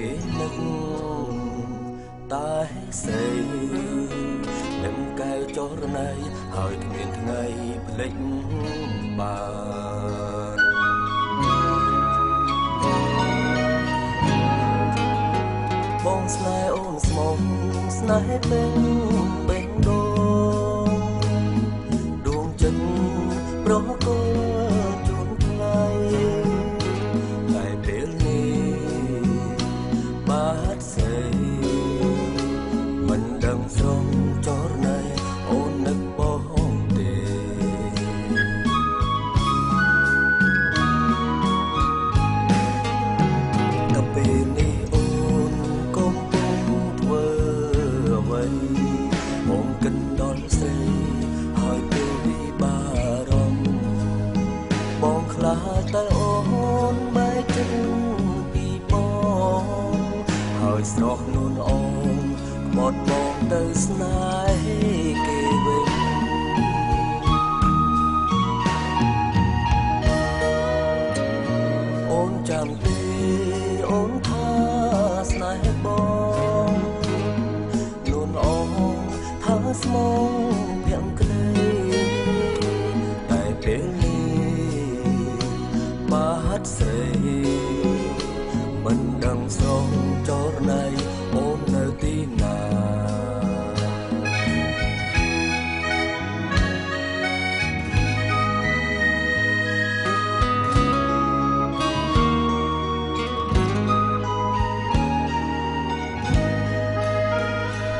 គេនឹកតែស្រីនឹងកែវចរណៃហើយគ្មានថ្ងៃភ្លេចបានបងស្នេហ៍អូនស្មងស្នេហ៍ពេញបេះដូងដួងចិត្តប្រកល់ជូនថ្លៃតែពេលនេះបាត់ស្រីមិនដឹងស្រងចរណៃអូននឹកបងទេតែពេលនេះអូនកំពុងធ្វើអ្វីបងគិតដល់ស្រីហើយពេលវិបារម្ភបងខ្លាចតែអូនបែកចិត្តពីបងហើយស្រស់នួនអូនក្បត់បងទៅស្នេហ៍គេវិញអូនចាំទេអូនថាស្នេហ៍បងនួនអូនថាស្មងភាំងក្ដីតែពេលនេះបាត់ស្រីមិនដឹងស្រងចរណៃអូននៅទីណា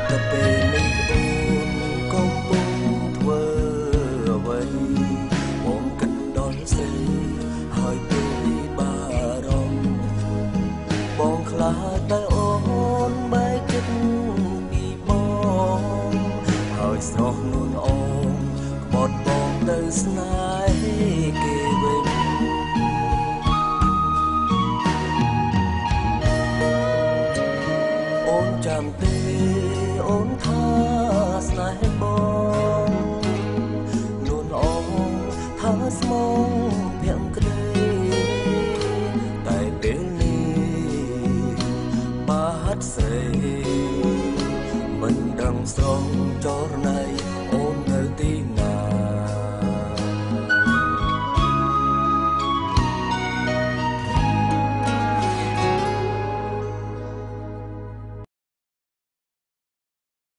តែពេលនេះអូនកំពុងធ្វើអ្វីបងគិតដល់ស្រីហើយពេលវិបារម្ភបងខ្លាចតែអូនបែកចិត្តពីបងហើយស្រស់នួនអូនក្បត់បងទៅស្នេហ៍គេវិញអូនចាំទេ